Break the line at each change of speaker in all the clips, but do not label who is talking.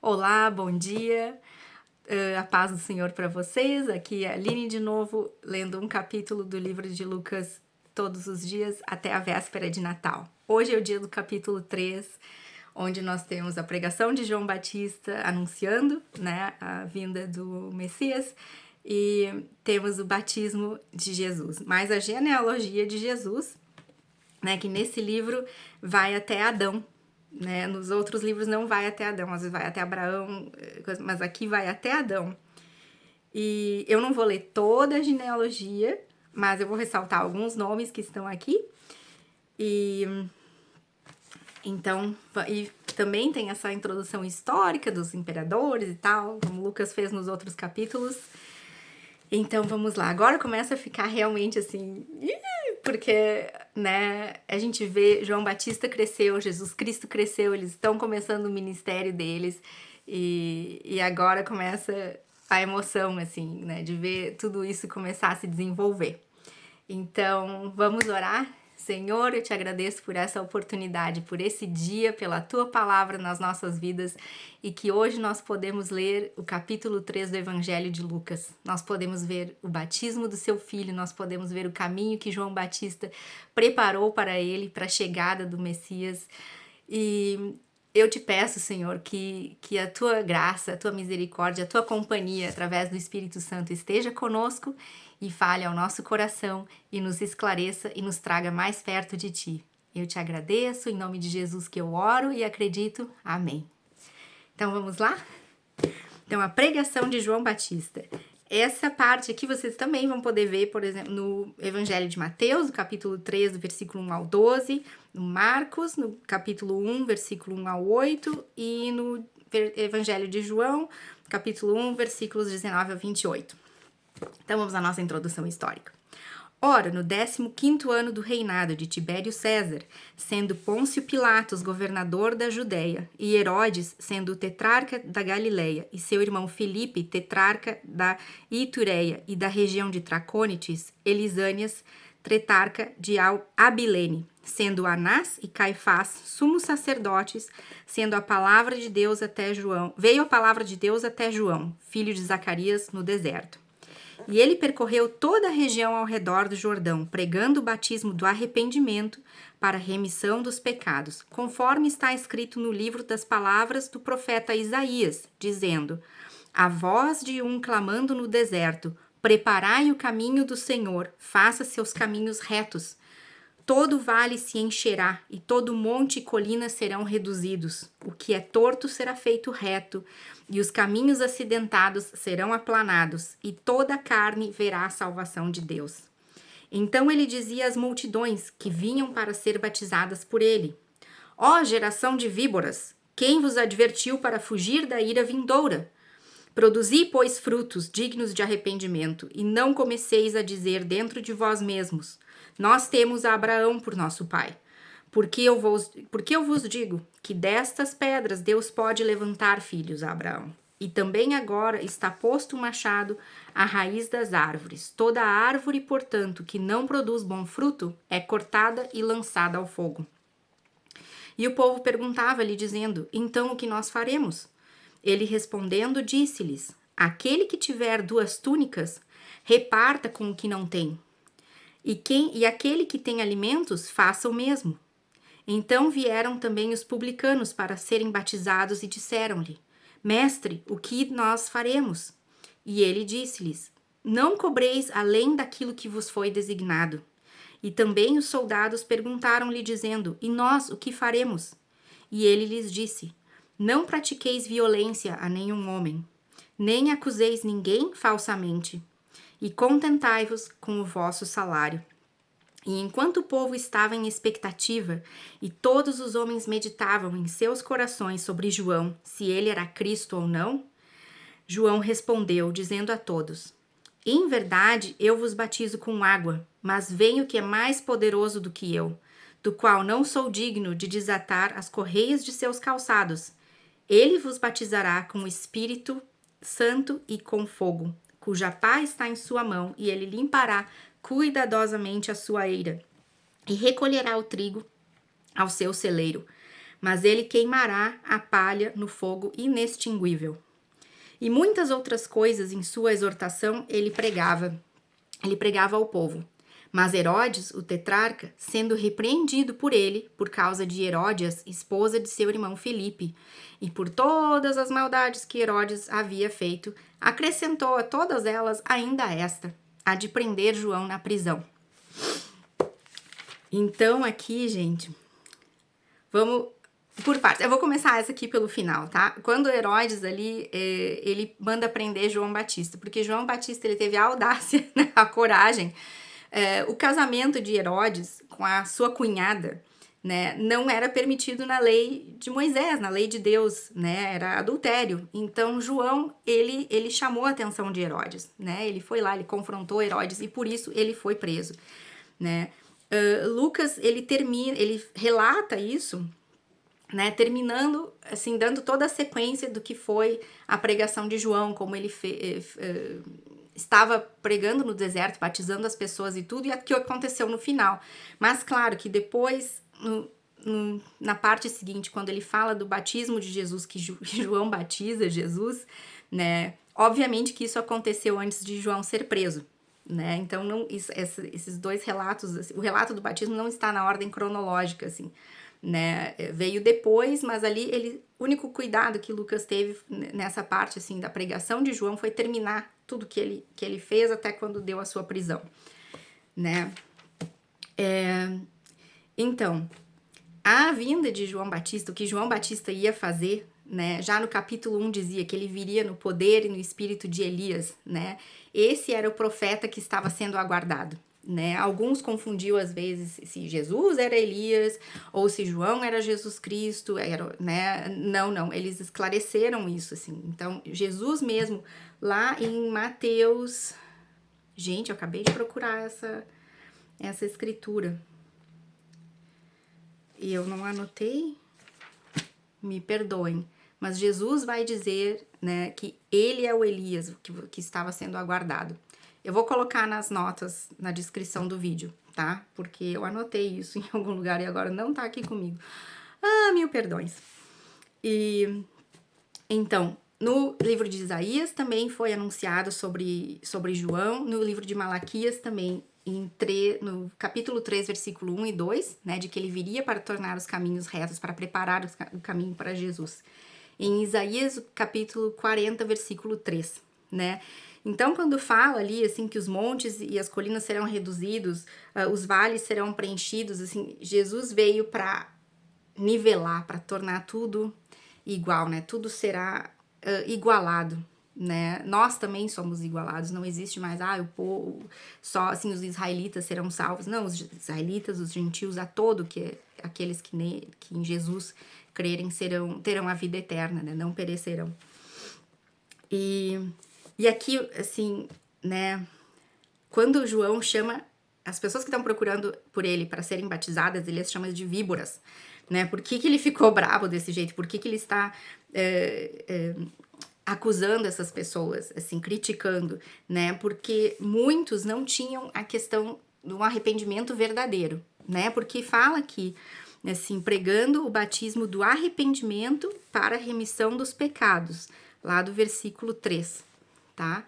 Olá, bom dia, a paz do Senhor para vocês. Aqui é a Aline de novo, lendo um capítulo do livro de Lucas todos os dias até a véspera de Natal. Hoje é o dia do capítulo 3, onde nós temos a pregação de João Batista anunciando, né, a vinda do Messias, e temos o batismo de Jesus, mais a genealogia de Jesus, né, que nesse livro vai até Adão, né? Nos outros livros não vai até Adão, às vezes vai até Abraão, mas aqui vai até Adão. E eu não vou ler toda a genealogia, mas eu vou ressaltar alguns nomes que estão aqui. E então, e também tem essa introdução histórica dos imperadores e tal, como Lucas fez nos outros capítulos. Então vamos lá, agora começa a ficar realmente assim, porque, né, a gente vê João Batista cresceu, Jesus Cristo cresceu, eles estão começando o ministério deles e agora começa a emoção, assim, né, de ver tudo isso começar a se desenvolver. Então, vamos orar? Senhor, eu te agradeço por essa oportunidade, por esse dia, pela tua palavra nas nossas vidas e que hoje nós podemos ler o capítulo 3 do Evangelho de Lucas. Nós podemos ver o batismo do seu filho, nós podemos ver o caminho que João Batista preparou para ele, para a chegada do Messias. E eu te peço, Senhor, que a tua graça, a tua misericórdia, a tua companhia através do Espírito Santo esteja conosco e fale ao nosso coração e nos esclareça e nos traga mais perto de ti. Eu te agradeço, em nome de Jesus que eu oro e acredito. Amém. Então vamos lá? Então, a pregação de João Batista. Essa parte aqui vocês também vão poder ver, por exemplo, no Evangelho de Mateus, no capítulo 3, do versículo 1 ao 12, no Marcos, no capítulo 1, versículo 1 ao 8, e no Evangelho de João, capítulo 1, versículos 19 a 28. Então vamos à nossa introdução histórica. Ora, no 15º ano do reinado de Tibério César, sendo Pôncio Pilatos governador da Judéia, e Herodes sendo o tetrarca da Galileia, e seu irmão Filipe, tetrarca da Itureia e da região de Tracônites, Elisânias, tetrarca de Abilene, sendo Anás e Caifás sumos sacerdotes, sendo a palavra de Deus até João, veio a palavra de Deus até João, filho de Zacarias, no deserto. E ele percorreu toda a região ao redor do Jordão, pregando o batismo do arrependimento para a remissão dos pecados, conforme está escrito no livro das palavras do profeta Isaías, dizendo: A voz de um clamando no deserto, preparai o caminho do Senhor, faça seus caminhos retos. Todo vale se encherá, e todo monte e colina serão reduzidos. O que é torto será feito reto, e os caminhos acidentados serão aplanados, e toda a carne verá a salvação de Deus. Então ele dizia às multidões que vinham para ser batizadas por ele: Ó geração de víboras, quem vos advertiu para fugir da ira vindoura? Produzi, pois, frutos dignos de arrependimento, e não comeceis a dizer dentro de vós mesmos: Nós temos a Abraão por nosso pai. Porque eu vos digo que destas pedras Deus pode levantar filhos a Abraão. E também agora está posto o machado à raiz das árvores. Toda árvore, portanto, que não produz bom fruto, é cortada e lançada ao fogo. E o povo perguntava-lhe, dizendo: Então o que nós faremos? Ele respondendo disse-lhes: Aquele que tiver 2 túnicas, reparta com o que não tem. E aquele que tem alimentos, faça o mesmo. Então vieram também os publicanos para serem batizados e disseram-lhe: Mestre, o que nós faremos? E ele disse-lhes: Não cobreis além daquilo que vos foi designado. E também os soldados perguntaram-lhe, dizendo: E nós, o que faremos? E ele lhes disse: Não pratiqueis violência a nenhum homem, nem acuseis ninguém falsamente, e contentai-vos com o vosso salário. E enquanto o povo estava em expectativa, e todos os homens meditavam em seus corações sobre João, se ele era Cristo ou não, João respondeu, dizendo a todos: Em verdade, eu vos batizo com água, mas vem o que é mais poderoso do que eu, do qual não sou digno de desatar as correias de seus calçados. Ele vos batizará com o Espírito Santo e com fogo, cuja pá está em sua mão, e ele limpará cuidadosamente a sua eira, e recolherá o trigo ao seu celeiro, mas ele queimará a palha no fogo inextinguível. E muitas outras coisas em sua exortação ele pregava ao povo. Mas Herodes, o tetrarca, sendo repreendido por ele, por causa de Heródias, esposa de seu irmão Filipe, e por todas as maldades que Herodes havia feito, acrescentou a todas elas ainda esta, a de prender João na prisão. Então aqui, gente, vamos por partes. Eu vou começar essa aqui pelo final, tá? Quando Herodes ali, ele manda prender João Batista, porque João Batista, ele teve a audácia, né, a coragem. O casamento de Herodes com a sua cunhada, né, não era permitido na lei de Moisés, na lei de Deus, né, era adultério. Então, João, ele chamou a atenção de Herodes, né, ele foi lá, ele confrontou Herodes e por isso ele foi preso, né. Lucas, ele relata isso, né, terminando, assim, dando toda a sequência do que foi a pregação de João, como ele estava pregando no deserto, batizando as pessoas e tudo, e o que aconteceu no final. Mas claro que depois, na parte seguinte, quando ele fala do batismo de Jesus, que João batiza Jesus, né, obviamente que isso aconteceu antes de João ser preso, né, então esses dois relatos, assim, o relato do batismo não está na ordem cronológica, assim, né, veio depois, mas ali o único cuidado que Lucas teve nessa parte, assim, da pregação de João foi terminar tudo que ele fez até quando deu a sua prisão, né. Então, a vinda de João Batista, o que João Batista ia fazer, né, já no capítulo 1 dizia que ele viria no poder e no espírito de Elias, né, esse era o profeta que estava sendo aguardado, né, alguns confundiam às vezes se Jesus era Elias ou se João era Jesus Cristo, né, não, eles esclareceram isso, assim, então Jesus mesmo, lá em Mateus, gente, eu acabei de procurar essa escritura, e eu não anotei, me perdoem, mas Jesus vai dizer, né, que ele é o Elias que estava sendo aguardado. Eu vou colocar nas notas, na descrição do vídeo, tá? Porque eu anotei isso em algum lugar e agora não tá aqui comigo. Mil perdões. E então, no livro de Isaías também foi anunciado sobre João, no livro de Malaquias também, no capítulo 3, versículo 1 e 2, né, de que ele viria para tornar os caminhos retos, para preparar o caminho para Jesus. Em Isaías, capítulo 40, versículo 3, né? Então, quando fala ali, assim, que os montes e as colinas serão reduzidos, os vales serão preenchidos, assim, Jesus veio para nivelar, para tornar tudo igual, né? Tudo será igualado, né? Nós também somos igualados, não existe mais, o povo, só assim, os israelitas serão salvos. Não, os israelitas, os gentios, aqueles que em Jesus crerem terão a vida eterna, né? Não perecerão. E aqui, assim, né, quando João chama as pessoas que estão procurando por ele para serem batizadas, ele as chama de víboras, né? Por que ele ficou bravo desse jeito? Por que ele está acusando essas pessoas, assim, criticando, né? Porque muitos não tinham a questão do arrependimento verdadeiro, né? Porque fala aqui, assim, pregando o batismo do arrependimento para a remissão dos pecados, lá do versículo 3, tá?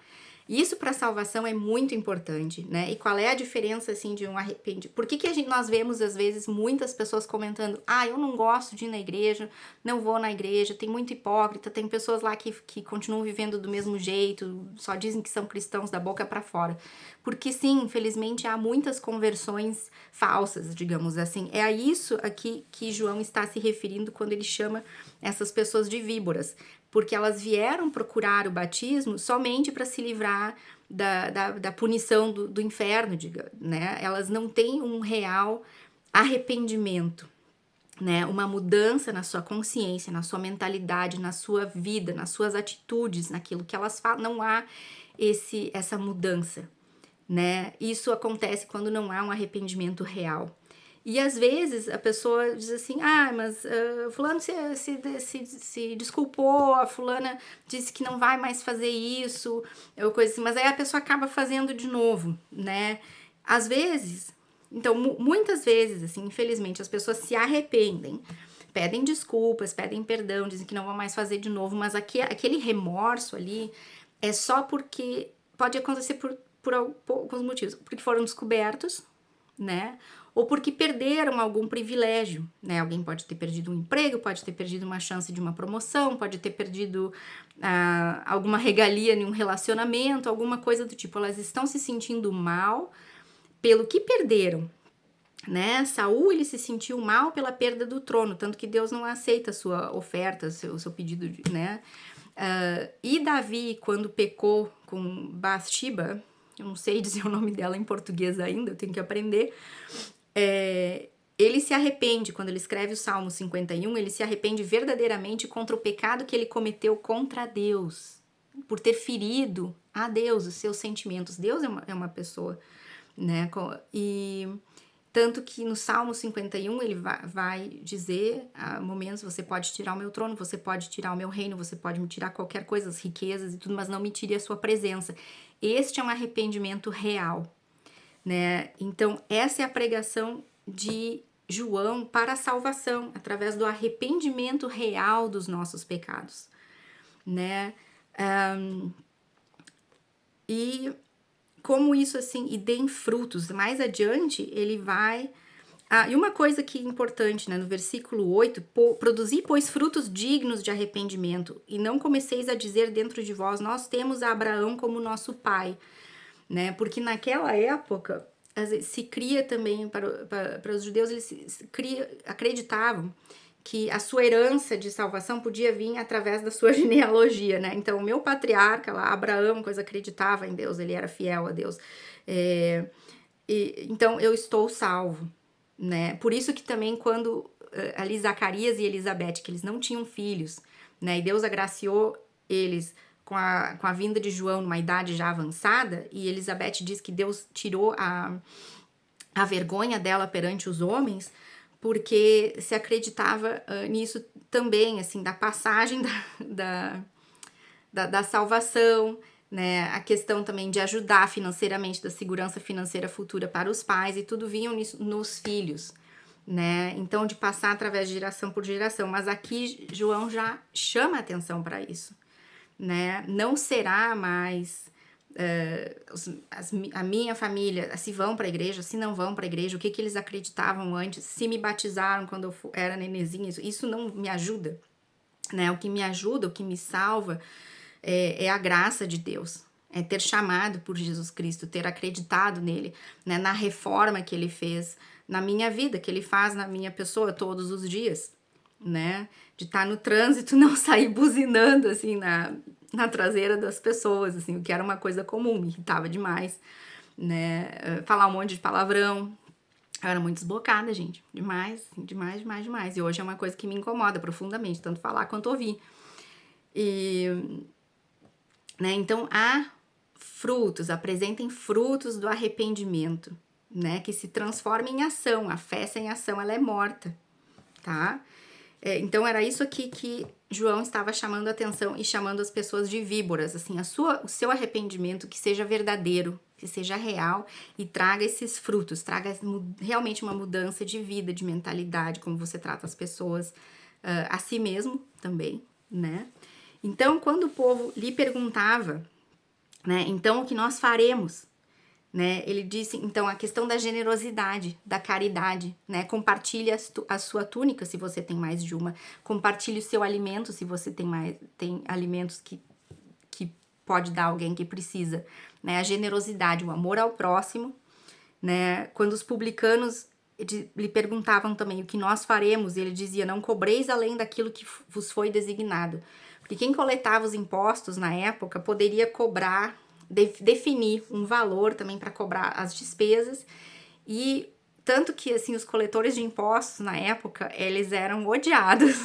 Isso para salvação é muito importante, né? E qual é a diferença, assim, de um arrependimento? Por que nós vemos, às vezes, muitas pessoas comentando, eu não gosto de ir na igreja, não vou na igreja, tem muito hipócrita, tem pessoas lá que continuam vivendo do mesmo jeito, só dizem que são cristãos da boca para fora. Porque sim, infelizmente, há muitas conversões falsas, digamos assim. É a isso aqui que João está se referindo quando ele chama essas pessoas de víboras, porque elas vieram procurar o batismo somente para se livrar da punição do inferno, né? Elas não têm um real arrependimento, né? Uma mudança na sua consciência, na sua mentalidade, na sua vida, nas suas atitudes, naquilo que elas falam. Não há essa mudança, né? Isso acontece quando não há um arrependimento real. E às vezes a pessoa diz assim, mas fulano se desculpou, a fulana disse que não vai mais fazer isso, ou coisa assim, mas aí a pessoa acaba fazendo de novo, né? Às vezes, então muitas vezes, assim, infelizmente, as pessoas se arrependem, pedem desculpas, pedem perdão, dizem que não vão mais fazer de novo, mas aquele remorso ali é só porque pode acontecer por alguns motivos, porque foram descobertos, né? Ou porque perderam algum privilégio, né? Alguém pode ter perdido um emprego, pode ter perdido uma chance de uma promoção, pode ter perdido alguma regalia em um relacionamento, alguma coisa do tipo. Elas estão se sentindo mal pelo que perderam, né? Saul, ele se sentiu mal pela perda do trono, tanto que Deus não aceita a sua oferta, o seu pedido, né? E Davi, quando pecou com Bathsheba, eu não sei dizer o nome dela em português ainda, eu tenho que aprender, ele se arrepende, quando ele escreve o Salmo 51, ele se arrepende verdadeiramente contra o pecado que ele cometeu contra Deus, por ter ferido a Deus, os seus sentimentos. Deus é uma pessoa, né? E tanto que no Salmo 51 ele vai dizer, momentos, você pode tirar o meu trono, você pode tirar o meu reino, você pode me tirar qualquer coisa, as riquezas e tudo, mas não me tire a sua presença. Este é um arrependimento real, né? Então, essa é a pregação de João para a salvação, através do arrependimento real dos nossos pecados, né? E como isso, assim, e deem frutos. Mais adiante, ele vai... e uma coisa que é importante, né, no versículo 8, produzi, pois, frutos dignos de arrependimento, e não comeceis a dizer dentro de vós, nós temos a Abraão como nosso pai, né? Porque naquela época se cria também para os judeus, eles acreditavam que a sua herança de salvação podia vir através da sua genealogia, né? Então, o meu patriarca lá, Abraão, coisa acreditava em Deus, ele era fiel a Deus. Então, eu estou salvo, né? Por isso que também quando ali Zacarias e Elizabeth, que eles não tinham filhos, né? E Deus agraciou eles com a vinda de João numa idade já avançada, e Elizabeth diz que Deus tirou a vergonha dela perante os homens, porque se acreditava nisso também, assim, da passagem da salvação, né? A questão também de ajudar financeiramente, da segurança financeira futura para os pais, e tudo vinha nos filhos, né? Então, de passar através de geração por geração. Mas aqui João já chama atenção para isso, né? Não será mais a minha família, se vão para a igreja, se não vão para a igreja, o que eles acreditavam antes, se me batizaram quando eu era nenenzinha, isso não me ajuda, né? O que me ajuda, o que me salva é a graça de Deus, é ter chamado por Jesus Cristo, ter acreditado nele, né? Na reforma que ele fez na minha vida, que ele faz na minha pessoa todos os dias, né? De estar no trânsito, não sair buzinando assim na traseira das pessoas, assim, o que era uma coisa comum, me irritava demais, né? Falar um monte de palavrão. Eu era muito desbocada, gente, demais, assim, demais. E hoje é uma coisa que me incomoda profundamente, tanto falar quanto ouvir. Né? Então, há frutos, apresentem frutos do arrependimento, né? Que se transforma em ação. A fé sem ação, ela é morta, tá? Então, era isso aqui que João estava chamando a atenção e chamando as pessoas de víboras, assim, o seu arrependimento que seja verdadeiro, que seja real e traga esses frutos, traga realmente uma mudança de vida, de mentalidade, como você trata as pessoas, a si mesmo também, né? Então, quando o povo lhe perguntava, né, então o que nós faremos? Né? Ele disse, então, a questão da generosidade, da caridade, né? Compartilhe a sua túnica se você tem mais de uma, compartilhe o seu alimento se você tem alimentos que pode dar a alguém que precisa, né? A generosidade, o amor ao próximo, né? Quando os publicanos lhe perguntavam também o que nós faremos, ele dizia, não cobreis além daquilo que vos foi designado, porque quem coletava os impostos na época poderia cobrar, definir um valor também para cobrar as despesas, e tanto que, assim, os coletores de impostos na época, eles eram odiados,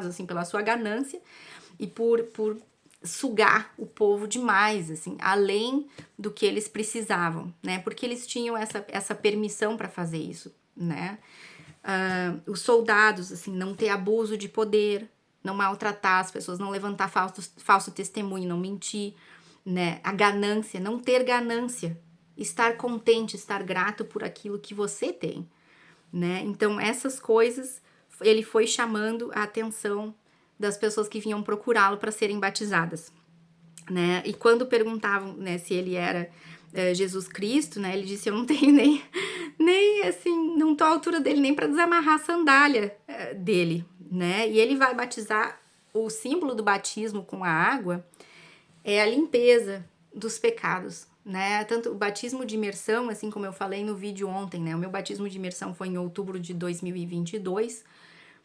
assim, pela sua ganância e por sugar o povo demais, assim, além do que eles precisavam, né, porque eles tinham essa permissão para fazer isso, né. Os soldados, assim, não ter abuso de poder, não maltratar as pessoas, não levantar falso testemunho, não mentir, né? A ganância, não ter ganância, estar contente, estar grato por aquilo que você tem, né? Então, essas coisas ele foi chamando a atenção das pessoas que vinham procurá-lo para serem batizadas, né? E quando perguntavam, né, se ele era Jesus Cristo, né, ele disse: eu não tenho nem assim, não tô à altura dele nem para desamarrar a sandália dele, né? E ele vai batizar. O símbolo do batismo com a água é a limpeza dos pecados, né? Tanto o batismo de imersão, assim como eu falei no vídeo ontem, né? O meu batismo de imersão foi em outubro de 2022,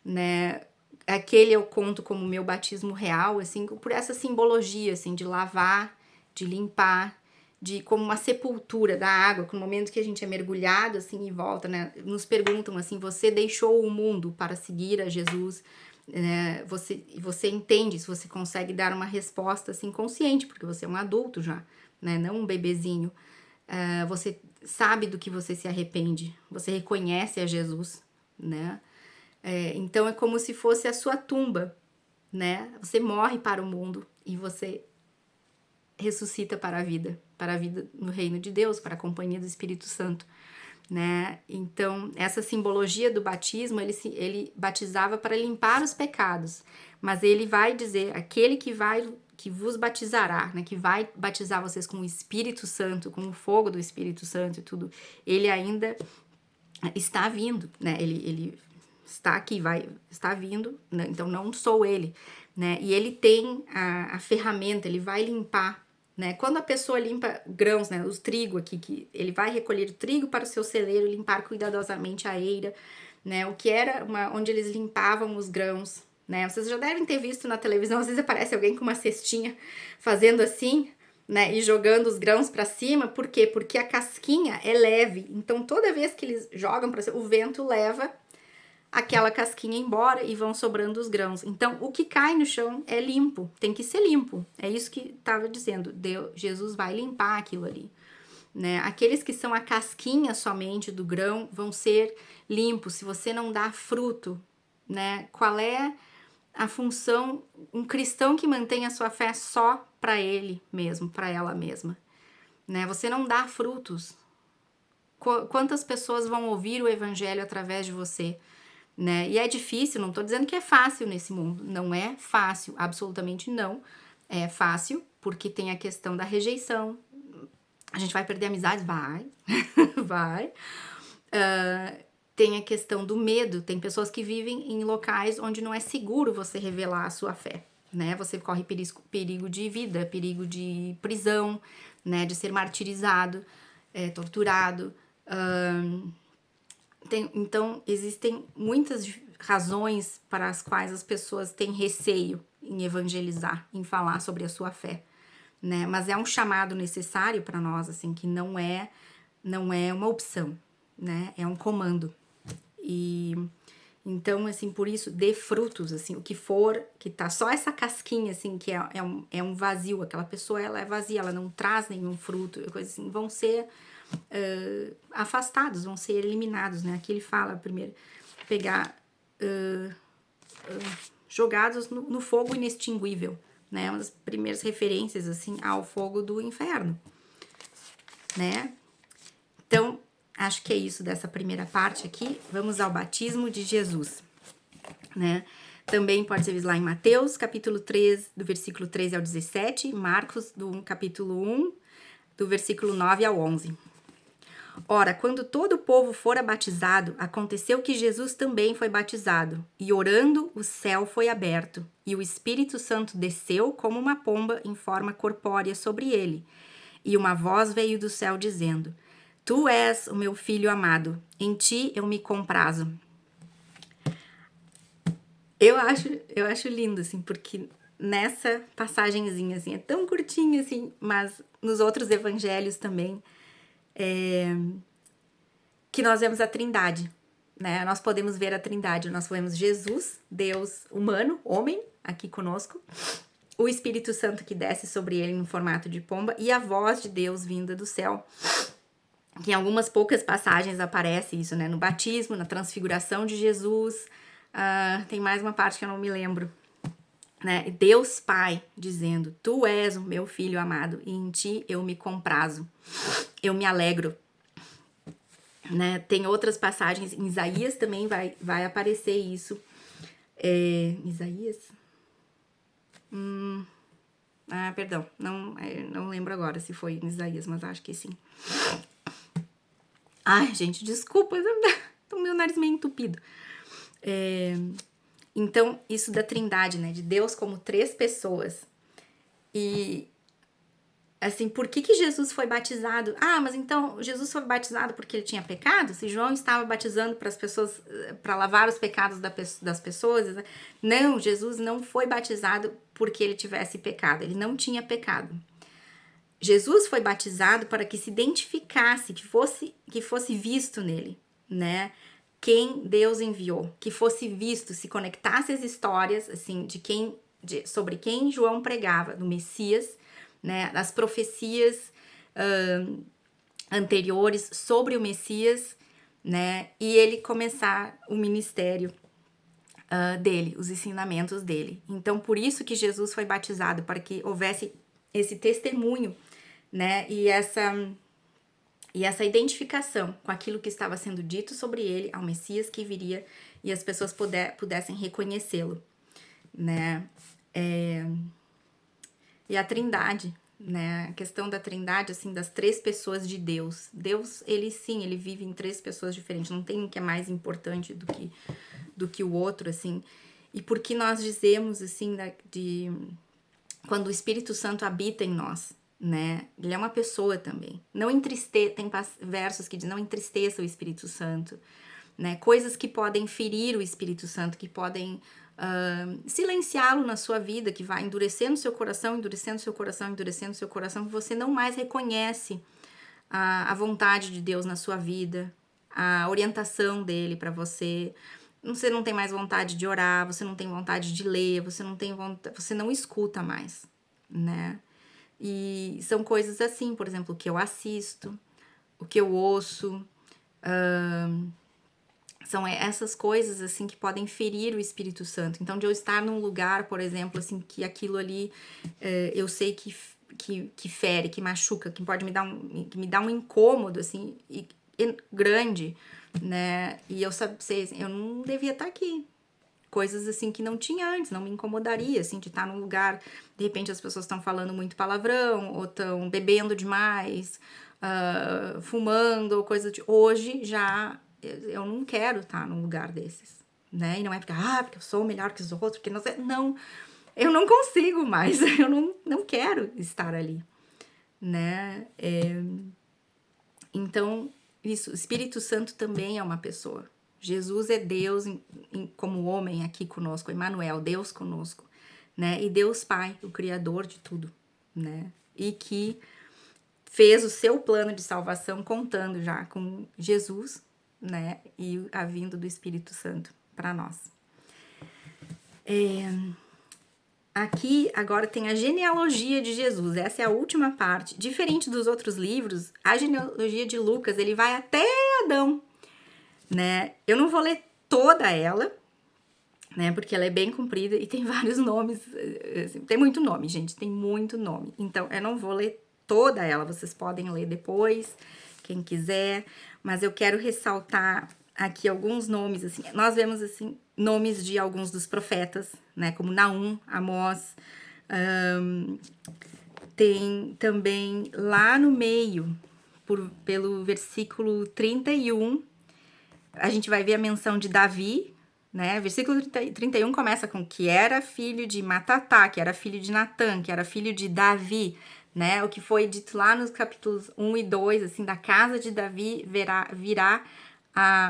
né? Aquele eu conto como meu batismo real, assim, por essa simbologia, assim, de lavar, de limpar, de como uma sepultura da água, que no momento que a gente é mergulhado, assim, e volta, né? Nos perguntam, assim, você deixou o mundo para seguir a Jesus? Você entende, se você consegue dar uma resposta, assim, consciente, porque você é um adulto já, né? Não um bebezinho. Você sabe do que você se arrepende, você reconhece a Jesus, né? Então é como se fosse a sua tumba, né? Você morre para o mundo e você ressuscita para a vida no reino de Deus, para a companhia do Espírito Santo, né? Então, essa simbologia do batismo, ele batizava para limpar os pecados, mas ele vai dizer, aquele que vos batizará, né? Que vai batizar vocês com o Espírito Santo, com o fogo do Espírito Santo e tudo, ele ainda está vindo, né? Ele está aqui, está vindo, né? Então não sou ele, né? E ele tem a ferramenta, ele vai limpar, né? Quando a pessoa limpa grãos, né? Os trigo aqui, que ele vai recolher o trigo para o seu celeiro, limpar cuidadosamente a eira, né? O que era onde eles limpavam os grãos, né? Vocês já devem ter visto na televisão, às vezes aparece alguém com uma cestinha fazendo assim, né, e jogando os grãos para cima. Por quê? Porque a casquinha é leve. Então, toda vez que eles jogam para cima, o vento leva aquela casquinha embora e vão sobrando os grãos. Então, o que cai no chão é limpo, tem que ser limpo. É isso que estava dizendo. Jesus vai limpar aquilo ali, né? Aqueles que são a casquinha somente do grão vão ser limpos. Se você não dá fruto, né? Qual é a função, um cristão que mantém a sua fé só para ele mesmo, para ela mesma, né? Você não dá frutos. Quantas pessoas vão ouvir o evangelho através de você, né? E é difícil, não tô dizendo que é fácil nesse mundo, não é fácil, absolutamente não é fácil, porque tem a questão da rejeição. A gente vai perder amizades? Vai, vai. Tem a questão do medo. Tem pessoas que vivem em locais onde não é seguro você revelar a sua fé, né? Você corre perigo de vida, perigo de prisão, né? De ser martirizado, torturado. Então, existem muitas razões para as quais as pessoas têm receio em evangelizar, em falar sobre a sua fé, né? Mas é um chamado necessário para nós, assim, que não é uma opção, né? É um comando. E então, assim, por isso, dê frutos, assim, o que for, que tá só essa casquinha, assim, que é um vazio, aquela pessoa, ela é vazia, ela não traz nenhum fruto, coisa assim, vão ser afastados, vão ser eliminados, né? Aqui ele fala primeiro, pegar, jogados no fogo inextinguível, né? Uma das primeiras referências, assim, ao fogo do inferno, né? Então, acho que é isso dessa primeira parte aqui. Vamos ao batismo de Jesus, né? Também pode ser visto lá em Mateus, capítulo 3, do versículo 13 ao 17, Marcos, do capítulo 1, do versículo 9 ao 11. Ora, quando todo o povo fora batizado, aconteceu que Jesus também foi batizado, e orando, o céu foi aberto, e o Espírito Santo desceu como uma pomba em forma corpórea sobre ele. E uma voz veio do céu dizendo: Tu és o meu filho amado, em ti eu me comprazo. Eu acho lindo, assim, porque nessa passagenzinha, assim, é tão curtinha, assim, mas nos outros evangelhos também, que nós vemos a Trindade, né? Nós podemos ver a Trindade, nós vemos Jesus, Deus humano, homem, aqui conosco, o Espírito Santo que desce sobre ele no formato de pomba e a voz de Deus vinda do céu, que em algumas poucas passagens aparece isso, né? No batismo, na transfiguração de Jesus, tem mais uma parte que eu não me lembro, né? Deus Pai dizendo: Tu és o meu filho amado e em ti eu me comprazo, eu me alegro. Né? Tem outras passagens, em Isaías também vai aparecer isso, Isaías? Perdão, não lembro agora se foi em Isaías, mas acho que sim. Ai, gente, desculpa, tô meu nariz meio entupido. Então, isso da trindade, né, de Deus como 3 pessoas. E, assim, por que Jesus foi batizado? Mas então Jesus foi batizado porque ele tinha pecado? Se João estava batizando para as pessoas, para lavar os pecados das pessoas? Não, Jesus não foi batizado porque ele tivesse pecado. Ele não tinha pecado. Jesus foi batizado para que se identificasse, que fosse visto nele, né? Quem Deus enviou, que fosse visto, se conectasse as histórias, assim, sobre quem João pregava, do Messias, né? As profecias anteriores sobre o Messias, né? E ele começar o ministério dele, os ensinamentos dele. Então, por isso que Jesus foi batizado, para que houvesse esse testemunho, né? E essa identificação com aquilo que estava sendo dito sobre ele, ao Messias que viria, e as pessoas pudessem reconhecê-lo, né? E a trindade, né? A questão da trindade, assim, das 3 pessoas de Deus. Deus, ele vive em 3 pessoas diferentes, não tem um que é mais importante do que o outro, assim. E por que nós dizemos, assim, quando o Espírito Santo habita em nós, né? Ele é uma pessoa também. Tem versos que dizem, não entristeça o Espírito Santo, né? Coisas que podem ferir o Espírito Santo, que podem silenciá-lo na sua vida, que vai endurecendo seu coração, endurecendo seu coração, endurecendo seu coração, que você não mais reconhece a vontade de Deus na sua vida, a orientação dele para você. Você não tem mais vontade de orar, você não tem vontade de ler, você não escuta mais, né? E são coisas assim, por exemplo, o que eu assisto, o que eu ouço, são essas coisas, assim, que podem ferir o Espírito Santo. Então, de eu estar num lugar, por exemplo, assim, que aquilo ali, eu sei que fere, que machuca, que pode me dar um incômodo, assim, grande, né? E eu sei, eu não devia estar aqui. Coisas, assim, que não tinha antes, não me incomodaria, assim, de estar num lugar, de repente as pessoas estão falando muito palavrão, ou estão bebendo demais, fumando, ou coisa de... Hoje, já, eu não quero estar num lugar desses, né? E não é porque eu sou melhor que os outros, porque não sei... Não, eu não consigo mais, eu não quero estar ali, né? Então, isso, o Espírito Santo também é uma pessoa. Jesus é Deus como homem aqui conosco, Emmanuel, Deus conosco, né? E Deus Pai, o Criador de tudo, né? E que fez o seu plano de salvação contando já com Jesus, né? E a vinda do Espírito Santo para nós. Aqui, agora, tem a genealogia de Jesus. Essa é a última parte. Diferente dos outros livros, a genealogia de Lucas, ele vai até Adão, né? Eu não vou ler toda ela, né? Porque ela é bem comprida e tem vários nomes. Assim, tem muito nome, gente. Tem muito nome. Então, eu não vou ler toda ela. Vocês podem ler depois, quem quiser. Mas eu quero ressaltar aqui alguns nomes, assim. Nós vemos, assim, nomes de alguns dos profetas, né? Como Naum, Amós. Tem também lá no meio, pelo versículo 31, a gente vai ver a menção de Davi, né? Versículo 31 começa com que era filho de Matatá, que era filho de Natã, que era filho de Davi, né? O que foi dito lá nos capítulos 1 e 2, assim, da casa de Davi virá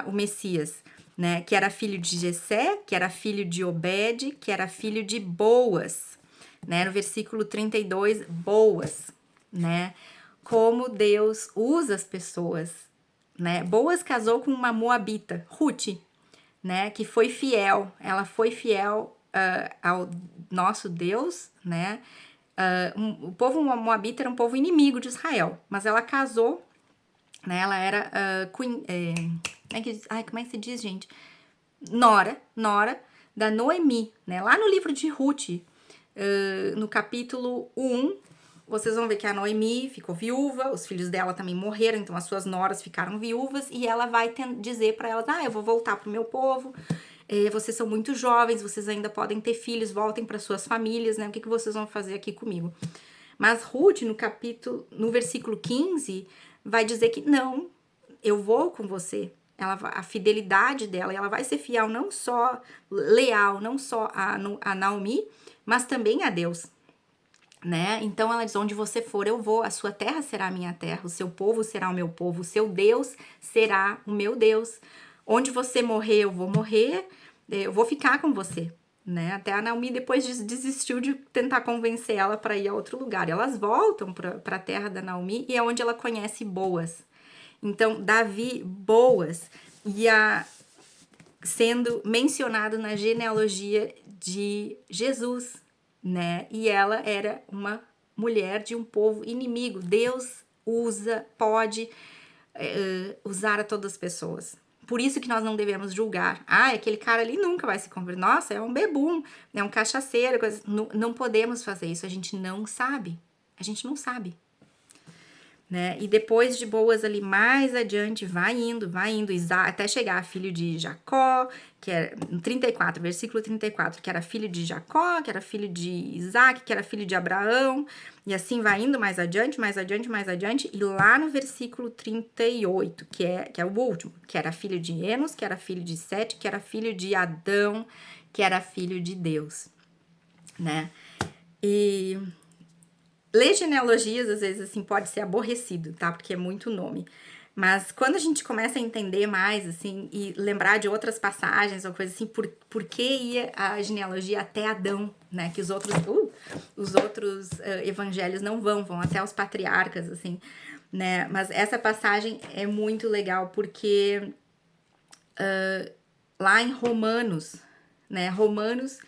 o Messias, né? Que era filho de Jessé, que era filho de Obed, que era filho de Boas, né? No versículo 32, Boas, né? Como Deus usa as pessoas, né? Boas casou com uma moabita, Ruth, né? Que foi fiel. Ela foi fiel ao nosso Deus, né? O povo moabita era um povo inimigo de Israel, mas ela casou, né? Ela era como é que se diz, gente? Nora da Noemi, né? Lá no livro de Ruth, no capítulo 1, vocês vão ver que a Noemi ficou viúva, os filhos dela também morreram, então as suas noras ficaram viúvas, e ela vai dizer para elas, eu vou voltar pro meu povo, vocês são muito jovens, vocês ainda podem ter filhos, voltem para suas famílias, né? O que vocês vão fazer aqui comigo? Mas Ruth, no versículo 15, vai dizer que não, eu vou com você. A fidelidade dela, ela vai ser fiel não só leal, não só a Naomi, mas também a Deus, né? Então ela diz, onde você for eu vou, a sua terra será a minha terra, o seu povo será o meu povo, o seu Deus será o meu Deus. Onde você morrer, eu vou morrer, eu vou ficar com você, né? Até a Naomi depois desistiu de tentar convencer ela para ir a outro lugar. Elas voltam para a terra da Naomi e é onde ela conhece Boaz. Então, Davi, Boaz, ia sendo mencionado na genealogia de Jesus, né? E ela era uma mulher de um povo inimigo. Deus pode usar a todas as pessoas. Por isso que nós não devemos julgar. Aquele cara ali nunca vai se converter. Nossa, é um bebum, é um cachaceiro. Coisa. Não podemos fazer isso. A gente não sabe. A gente não sabe. Né? E depois de Boaz ali mais adiante, vai indo, Isaac, até chegar a filho de Jacó, que era 34, versículo 34, que era filho de Jacó, que era filho de Isaac, que era filho de Abraão, e assim vai indo mais adiante, e lá no versículo 38, que é o último, que era filho de Enos, que era filho de Sete, que era filho de Adão, que era filho de Deus, né? E ler genealogias, às vezes, assim, pode ser aborrecido, tá? Porque é muito nome. Mas quando a gente começa a entender mais, assim, e lembrar de outras passagens ou coisa assim, por que ia a genealogia até Adão, né? Que os outros evangelhos não vão até os patriarcas, assim, né? Mas essa passagem é muito legal porque lá em Romanos, né? Romanos,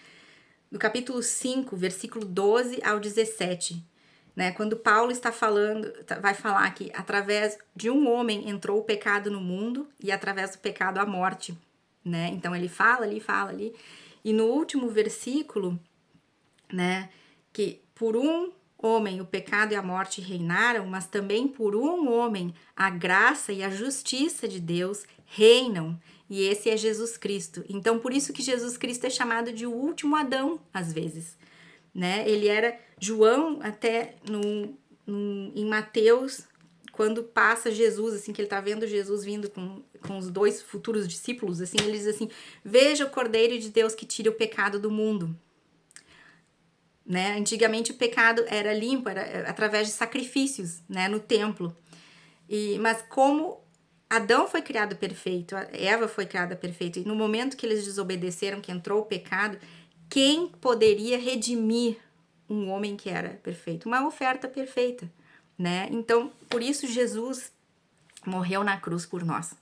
no capítulo 5, versículo 12 ao 17, né? Quando Paulo está falando, vai falar que através de um homem entrou o pecado no mundo e através do pecado a morte, né? Então ele fala ali, e no último versículo, né, que por um homem o pecado e a morte reinaram, mas também por um homem a graça e a justiça de Deus reinam, e esse é Jesus Cristo. Então por isso que Jesus Cristo é chamado de o último Adão, às vezes, né? Ele era João até em Mateus, quando passa Jesus, assim, que ele tá vendo Jesus vindo com os dois futuros discípulos, assim, ele diz assim, veja o Cordeiro de Deus que tira o pecado do mundo, né? Antigamente o pecado era limpo, era através de sacrifícios, né, no templo, mas como Adão foi criado perfeito, Eva foi criada perfeita, e no momento que eles desobedeceram, que entrou o pecado, quem poderia redimir um homem que era perfeito? Uma oferta perfeita, né? Então, por isso Jesus morreu na cruz por nós,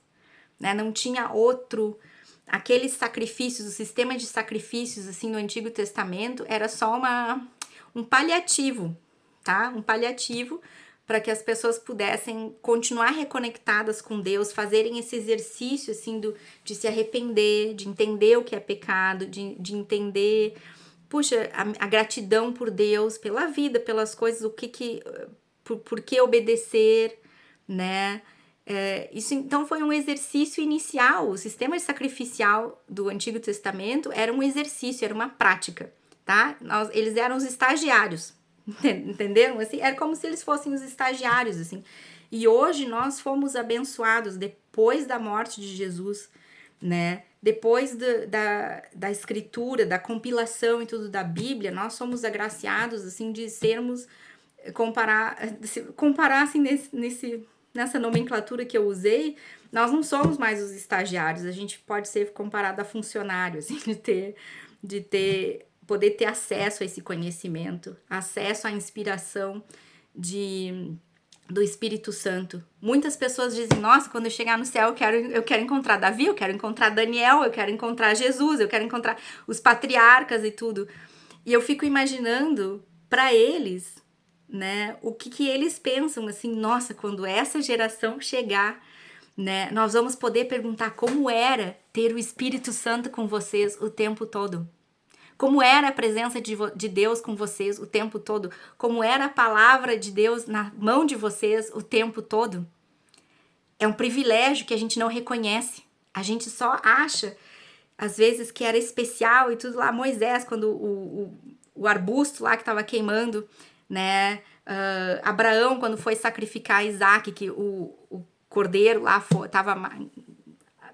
né? Não tinha outro. Aqueles sacrifícios, o sistema de sacrifícios, assim, no Antigo Testamento, era só um paliativo, tá? Um paliativo para que as pessoas pudessem continuar reconectadas com Deus, fazerem esse exercício, assim, de se arrepender, de entender o que é pecado, de entender, puxa, a gratidão por Deus, pela vida, pelas coisas, por que obedecer, né? Isso então foi um exercício inicial. O sistema sacrificial do Antigo Testamento era um exercício, era uma prática, tá? Eles eram os estagiários, entenderam? Assim, era como se eles fossem os estagiários, assim. E hoje nós fomos abençoados depois da morte de Jesus, né? Depois da escritura, da compilação e tudo da Bíblia, nós somos agraciados, assim, de sermos, comparar assim, nessa nomenclatura que eu usei, nós não somos mais os estagiários, a gente pode ser comparado a funcionário, assim, poder ter acesso a esse conhecimento, acesso à inspiração do Espírito Santo. Muitas pessoas dizem, nossa, quando eu chegar no céu eu quero encontrar Davi, eu quero encontrar Daniel, eu quero encontrar Jesus, eu quero encontrar os patriarcas e tudo. E eu fico imaginando para eles, né, o que eles pensam, assim, nossa, quando essa geração chegar, né, nós vamos poder perguntar como era ter o Espírito Santo com vocês o tempo todo. Como era a presença de Deus com vocês o tempo todo? Como era a palavra de Deus na mão de vocês o tempo todo? É um privilégio que a gente não reconhece. A gente só acha às vezes que era especial e tudo lá. Moisés, quando o arbusto lá que estava queimando, né? Abraão, quando foi sacrificar Isaac, que o cordeiro lá estava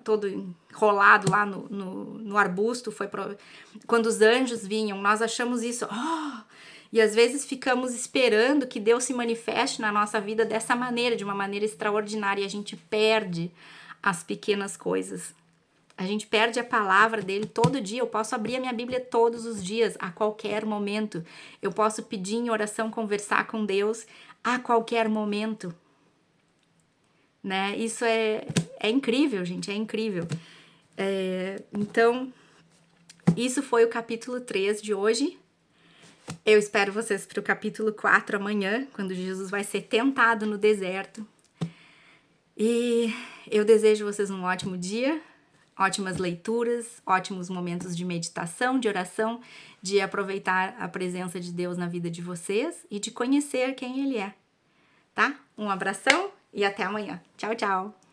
todo enrolado lá no arbusto, quando os anjos vinham, nós achamos isso, e às vezes ficamos esperando que Deus se manifeste na nossa vida dessa maneira, de uma maneira extraordinária, e a gente perde as pequenas coisas. A gente perde a palavra dele todo dia. Eu posso abrir a minha Bíblia todos os dias, a qualquer momento. Eu posso pedir em oração, conversar com Deus a qualquer momento. Né? Isso é incrível, gente, é incrível. Então, isso foi o capítulo 3 de hoje. Eu espero vocês para o capítulo 4 amanhã, quando Jesus vai ser tentado no deserto. E eu desejo vocês um ótimo dia, ótimas leituras, ótimos momentos de meditação, de oração, de aproveitar a presença de Deus na vida de vocês e de conhecer quem Ele é, tá? Um abração e até amanhã. Tchau, tchau!